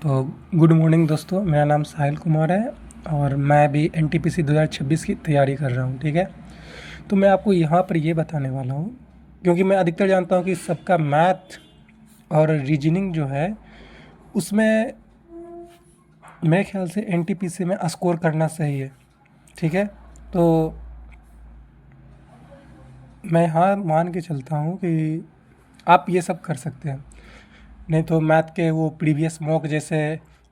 तो good morning दोस्तों, मेरा नाम साहिल कुमार है और मैं भी एनटीपीसी 2026 की तैयारी कर रहा हूँ। ठीक है, तो मैं आपको यहाँ पर ये बताने वाला हूँ क्योंकि मैं अधिकतर जानता हूँ कि सबका मैथ और रीजनिंग जो है उसमें मेरे ख्याल से एनटीपीसी में स्कोर करना सही है। ठीक है, तो मैं यहाँ मान के चलता हूँ कि आप ये सब कर सकते हैं। नहीं तो मैथ के वो प्रीवियस मॉक जैसे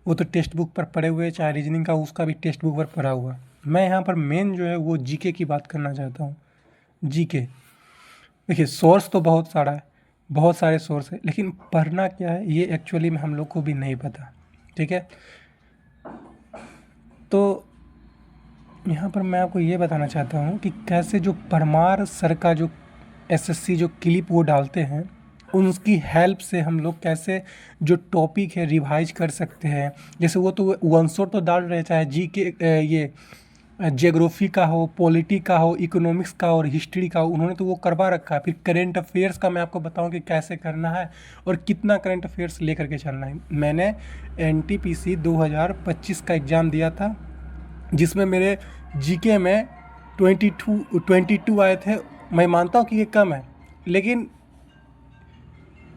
वो तो टेक्स्ट बुक पर पढ़े हुए, चाहे रीजनिंग का उसका भी टेक्स्ट बुक पर पढ़ा हुआ। मैं यहाँ पर मेन जो है वो जीके की बात करना चाहता हूँ। जीके देखिए, सोर्स तो बहुत सारा है, बहुत सारे सोर्स है, लेकिन पढ़ना क्या है ये एक्चुअली में हम लोग को भी नहीं पता। ठीक है, तो यहाँ पर मैं आपको ये बताना चाहता हूँ कि कैसे जो परमार सर का जो एसएससी जो क्लिप वो डालते हैं उनकी हेल्प से हम लोग कैसे जो टॉपिक है रिवाइज कर सकते हैं। जैसे वो तो वन शॉट तो डाल रहे, चाहे जी के ये जियोग्राफी का हो, पॉलिटी का हो, इकोनॉमिक्स का और हिस्ट्री का हो, उन्होंने तो वो करवा रखा है। फिर करेंट अफेयर्स का मैं आपको बताऊं कि कैसे करना है और कितना करेंट अफेयर्स लेकर के चलना है। मैंने एनटीपीसी 2025 का एग्ज़ाम दिया था जिसमें मेरे जीके में 22 आए थे। मैं मानता हूँ कि ये कम है, लेकिन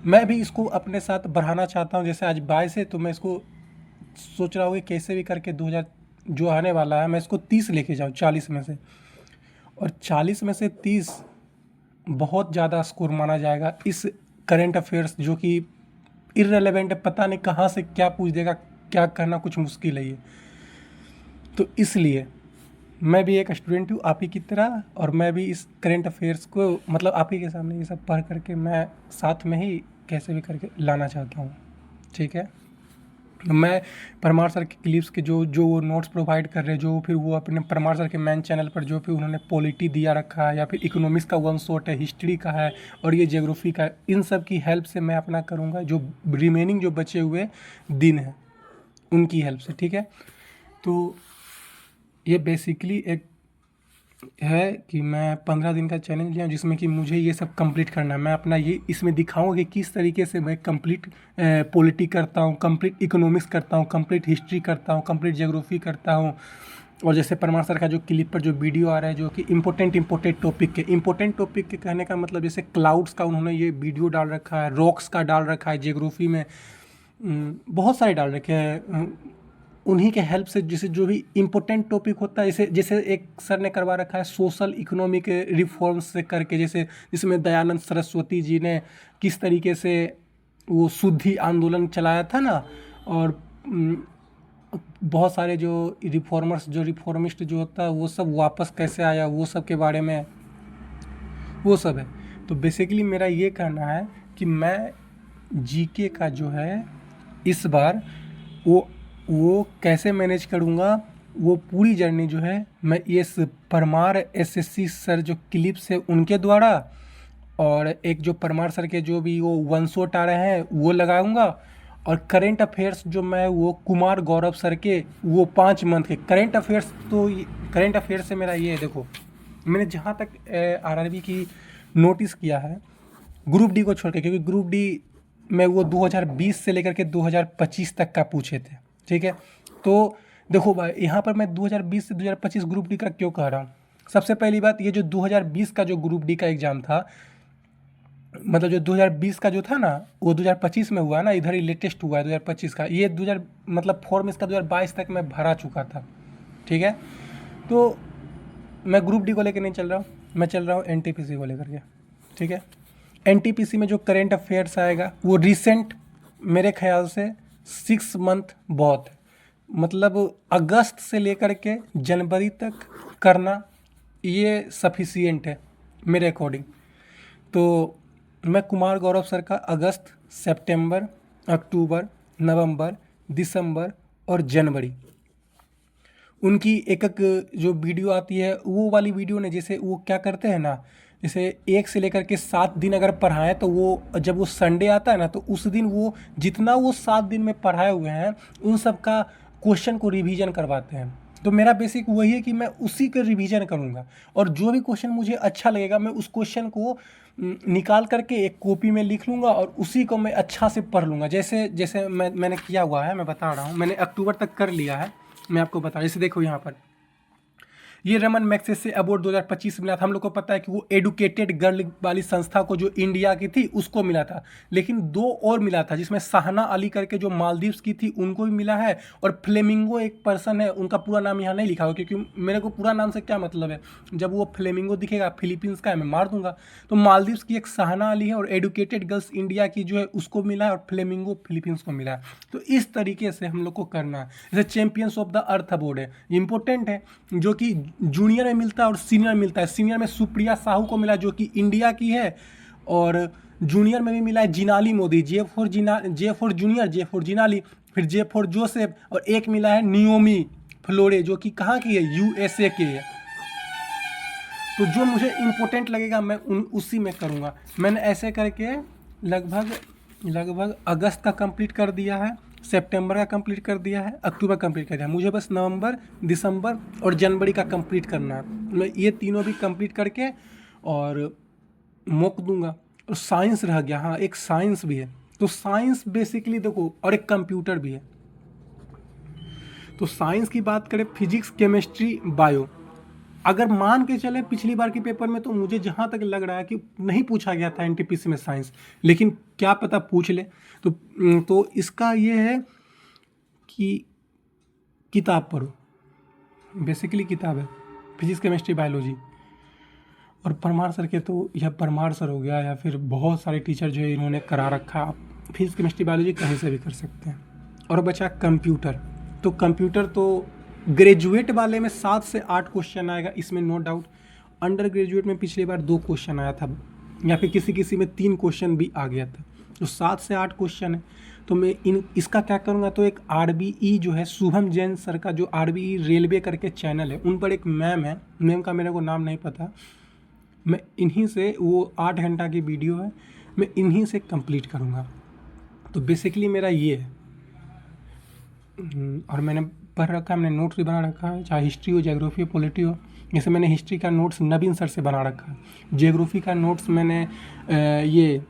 मैं भी इसको अपने साथ बढ़ाना चाहता हूँ। जैसे आज 22 है तो मैं इसको सोच रहा हूँ कि कैसे भी करके 2000 जो आने वाला है मैं इसको 30 लेके जाऊँ 40 में से, और 40 में से 30 बहुत ज़्यादा स्कोर माना जाएगा इस करेंट अफेयर्स जो कि इररेलेवेंट है, पता नहीं कहाँ से क्या पूछ देगा, क्या करना कुछ मुश्किल है ये। तो इसलिए मैं भी एक स्टूडेंट हूँ आप ही की तरह, और मैं भी इस करेंट अफेयर्स को मतलब आप ही के सामने ये सब पढ़ करके मैं साथ में ही कैसे भी करके लाना चाहता हूँ। ठीक है, मैं परमार सर के क्लिप्स के जो जो वो नोट्स प्रोवाइड कर रहे हैं, जो फिर वो अपने परमार सर के मेन चैनल पर जो फिर उन्होंने पॉलिटी दिया रखा है, या फिर इकोनॉमिक्स का वन शॉट है, हिस्ट्री का है और ये जियोग्राफी का है, इन सब की हेल्प से मैं अपना करूँगा जो रिमेनिंग जो बचे हुए दिन हैं उनकी हेल्प से। ठीक है, तो ये बेसिकली एक है कि मैं 15 दिन का चैलेंज लिया जिसमें कि मुझे ये सब कंप्लीट करना है। मैं अपना ये इसमें दिखाऊंगा कि किस तरीके से मैं कंप्लीट पॉलिटी करता हूँ, कंप्लीट इकोनॉमिक्स करता हूँ, कंप्लीट हिस्ट्री करता हूँ, कंप्लीट जियोग्राफी करता हूँ। और जैसे परमार सर का जो क्लिप पर जो वीडियो आ रहा है जो कि इम्पोर्टेंट टॉपिक के कहने का मतलब जैसे क्लाउड्स का उन्होंने ये वीडियो डाल रखा है, रॉक्स का डाल रखा है, जियोग्राफी में बहुत सारे डाल रखे हैं। उन्हीं के हेल्प से जैसे जो भी इम्पोर्टेंट टॉपिक होता है, जैसे जैसे एक सर ने करवा रखा है सोशल इकोनॉमिक रिफॉर्म्स से करके, जैसे जिसमें दयानंद सरस्वती जी ने किस तरीके से वो शुद्धि आंदोलन चलाया था ना, और बहुत सारे जो रिफॉर्मर्स जो रिफॉर्मिस्ट जो होता है वो सब वापस कैसे आया, वो सब के बारे में वो सब है। तो बेसिकली मेरा ये कहना है कि मैं जीके का जो है इस बार वो कैसे मैनेज करूँगा, वो पूरी जर्नी जो है मैं इस परमार एसएससी सर जो क्लिप्स है उनके द्वारा, और एक जो परमार सर के जो भी वो वन शॉट आ रहे हैं वो लगाऊंगा, और करेंट अफेयर्स जो मैं वो कुमार गौरव सर के वो 5 मंथ के करेंट अफेयर्स। तो करेंट अफेयर्स से मेरा ये है, देखो मैंने जहाँ तक आरआरबी की नोटिस किया है ग्रुप डी को छोड़ के, क्योंकि ग्रुप डी में वो 2020 से लेकर के 2025 तक का पूछे थे। ठीक है, तो देखो भाई यहाँ पर मैं 2020 से 2025 ग्रुप डी का क्यों कह रहा हूँ। सबसे पहली बात, ये जो 2020 का जो ग्रुप डी का एग्ज़ाम था, मतलब जो 2020 का जो था ना वो 2025 में हुआ ना, इधर ही लेटेस्ट हुआ है 2025 का। ये 2000 मतलब फॉर्म इसका 2022 तक मैं भरा चुका था। ठीक है, तो मैं ग्रुप डी को लेकर नहीं चल रहा हूँ, मैं चल रहा हूँ एनटीपीसी को लेकर के। ठीक है, एनटीपीसी में जो करेंट अफेयर्स आएगा वो रिसेंट मेरे ख्याल से 6 मंथ बहुत है, मतलब अगस्त से लेकर के जनवरी तक करना ये सफिशिएंट है मेरे अकॉर्डिंग। तो मैं कुमार गौरव सर का अगस्त, सितंबर, अक्टूबर, नवंबर, दिसंबर और जनवरी उनकी एक एक जो वीडियो आती है वो वाली वीडियो ने, जैसे वो क्या करते हैं ना, जैसे 1 से लेकर के 7 दिन अगर पढ़ाएं तो वो जब वो संडे आता है ना तो उस दिन वो जितना वो 7 दिन में पढ़ाए हुए हैं उन सब का क्वेश्चन को रिवीजन करवाते हैं। तो मेरा बेसिक वही है कि मैं उसी का रिवीजन करूँगा और जो भी क्वेश्चन मुझे अच्छा लगेगा मैं उस क्वेश्चन को निकाल करके एक कॉपी में लिख लूँगा और उसी को मैं अच्छा से पढ़ लूँगा। जैसे जैसे मैंने किया हुआ है, मैं बता रहा हूँ, मैंने अक्टूबर तक कर लिया है। मैं आपको बता, जैसे देखो यहाँ पर ये रमन मैग्सेसे से अवार्ड 2025 मिला था। हम लोग को पता है कि वो एडुकेटेड गर्ल वाली संस्था को जो इंडिया की थी उसको मिला था, लेकिन 2 और मिला था जिसमें सहना अली करके जो मालदीव्स की थी उनको भी मिला है, और फ्लेमिंगो एक पर्सन है, उनका पूरा नाम यहाँ नहीं लिखा हुआ क्योंकि मेरे को पूरा नाम से क्या मतलब है, जब वो फ्लेमिंगो दिखेगा फिलीपींस का है मैं मार दूंगा। तो मालदीव्स की एक सहना अली है और एडुकेटेड गर्ल्स इंडिया की जो है उसको मिला है और फ्लेमिंगो फिलीपींस को मिला है। तो इस तरीके से हम लोग को करना है। जैसे champions of the earth award है, इंपॉर्टेंट है, जो कि जूनियर में मिलता है और सीनियर मिलता है। सीनियर में सुप्रिया साहू को मिला जो कि इंडिया की है, और जूनियर में भी मिला है Jinali Modi, J for junior, J for Jinali, फिर जे फॉर जोसेफ, और एक मिला है नियोमी फ्लोरे जो कि कहाँ की है, यूएसए की है। तो जो मुझे इम्पोर्टेंट लगेगा मैं उसी में करूँगा। मैंने ऐसे करके लगभग अगस्त का कंप्लीट कर दिया है, सितंबर का कंप्लीट कर दिया है, अक्टूबर कंप्लीट कर दिया है। मुझे बस नवंबर, दिसंबर और जनवरी का कंप्लीट करना है। मैं ये तीनों भी कंप्लीट करके और मॉक दूंगा। और साइंस रह गया, हाँ एक साइंस भी है। तो साइंस बेसिकली देखो, और एक कंप्यूटर भी है। तो साइंस की बात करें, फिजिक्स, केमिस्ट्री, बायो, अगर मान के चले पिछली बार के पेपर में तो मुझे जहाँ तक लग रहा है कि नहीं पूछा गया था एनटीपीसी में साइंस, लेकिन क्या पता पूछ ले। तो इसका ये है कि किताब पढ़ो, बेसिकली किताब है, फिजिक्स, केमिस्ट्री, बायोलॉजी। और परमार सर के तो यह परमार सर हो गया या फिर बहुत सारे टीचर जो है इन्होंने करा रखा। आप फिजिक्स, केमिस्ट्री, बायोलॉजी कहीं से भी कर सकते हैं। और बचा कंप्यूटर, तो कंप्यूटर तो ग्रेजुएट वाले में 7 से 8 क्वेश्चन आएगा, इसमें नो डाउट। अंडर ग्रेजुएट में पिछली बार 2 क्वेश्चन आया था, या फिर किसी में 3 क्वेश्चन भी आ गया था। तो 7 से 8 क्वेश्चन है। तो मैं इसका क्या करूँगा, तो एक RBE जो है, शुभम जैन सर का जो RBE रेलवे करके चैनल है, उन पर एक मैम है, मैम का मेरे को नाम नहीं पता, मैं इन्हीं से, वो 8 घंटा की वीडियो है, मैं इन्हीं से कंप्लीट करूँगा। तो बेसिकली मेरा ये है। और मैंने पढ़ रखा है, मैंने नोट्स भी बना रखा है, चाहे हिस्ट्री हो, ज्योग्राफी हो, पॉलिटी हो। जैसे मैंने हिस्ट्री का नोट्स नवीन सर से बना रखा है। ज्योग्राफी का नोट्स मैंने ये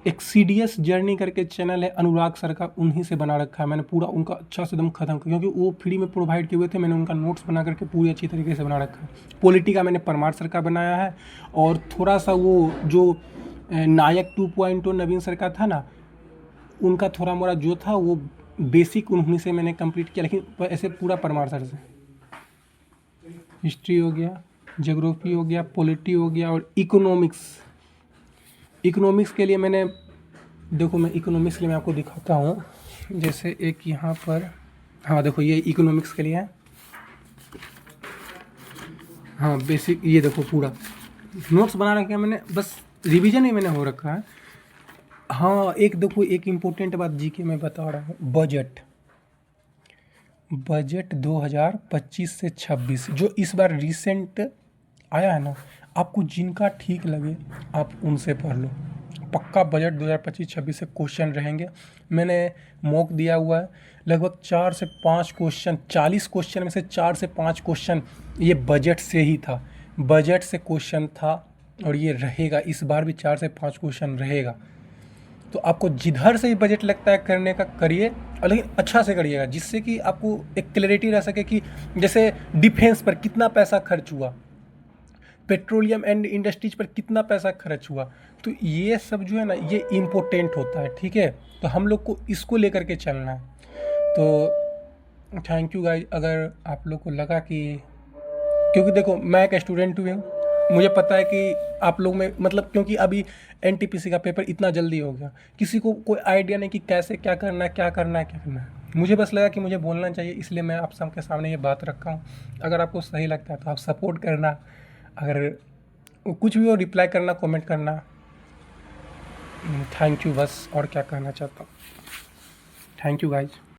एक CDS जर्नी करके चैनल है अनुराग सर का, उन्हीं से बना रखा है। मैंने पूरा उनका अच्छा से एकदम ख़त्म, क्योंकि वो फ्री में प्रोवाइड किए हुए थे, मैंने उनका नोट्स बना करके पूरी अच्छी तरीके से बना रखा है। पॉलिटी का मैंने परमार सर का बनाया है, और थोड़ा सा वो जो नायक 2.0 नवीन सर का था ना, उनका थोड़ा मोड़ा जो था वो बेसिक उन्हीं से मैंने कंप्लीट किया, लेकिन ऐसे पूरा परमार सर से। हिस्ट्री हो गया, ज्योग्राफी हो गया, पॉलिटी हो गया, और इकोनॉमिक्स के लिए मैंने, देखो मैं इकोनॉमिक्स के लिए मैं आपको दिखाता हूँ। जैसे एक यहाँ पर, हाँ देखो ये इकोनॉमिक्स के लिए है, हाँ बेसिक, ये देखो पूरा नोट्स बना रखा है मैंने, बस रिवीजन ही मैंने हो रखा है। हाँ एक देखो, एक इम्पोर्टेंट बात जीके में बता रहा हूँ, बजट 2025 से 26 जो इस बार रिसेंट आया है ना, आपको जिनका ठीक लगे आप उनसे पढ़ लो। पक्का बजट 2025-26 से क्वेश्चन रहेंगे। मैंने मॉक दिया हुआ है, लगभग 4 से 5 क्वेश्चन, 40 क्वेश्चन में से 4 से 5 क्वेश्चन ये बजट से ही था, बजट से क्वेश्चन था, और ये रहेगा इस बार भी 4 से 5 क्वेश्चन रहेगा। तो आपको जिधर से भी बजट लगता है करने का करिए, और लेकिन अच्छा से करिएगा, जिससे कि आपको एक क्लैरिटी रह सके कि जैसे डिफेंस पर कितना पैसा खर्च हुआ, पेट्रोलियम एंड इंडस्ट्रीज पर कितना पैसा खर्च हुआ। तो ये सब जो है ना, ये इम्पोर्टेंट होता है, ठीक है। तो हम लोग को इसको लेकर के चलना है। तो थैंक यू गाइस। अगर आप लोग को लगा कि, क्योंकि देखो मैं एक स्टूडेंट भी हूँ, मुझे पता है कि आप लोग में मतलब, क्योंकि अभी एनटीपीसी का पेपर इतना जल्दी हो गया, किसी को कोई आइडिया नहीं कि कैसे क्या करना है, क्या करना है, क्या करना है। मुझे बस लगा कि मुझे बोलना चाहिए, इसलिए मैं आप सबके सामने ये बात रखा हूँ। अगर आपको सही लगता है तो आप सपोर्ट करना, अगर कुछ भी हो रिप्लाई करना, कमेंट करना। थैंक यू, बस और क्या कहना चाहता हूँ। Thank you guys.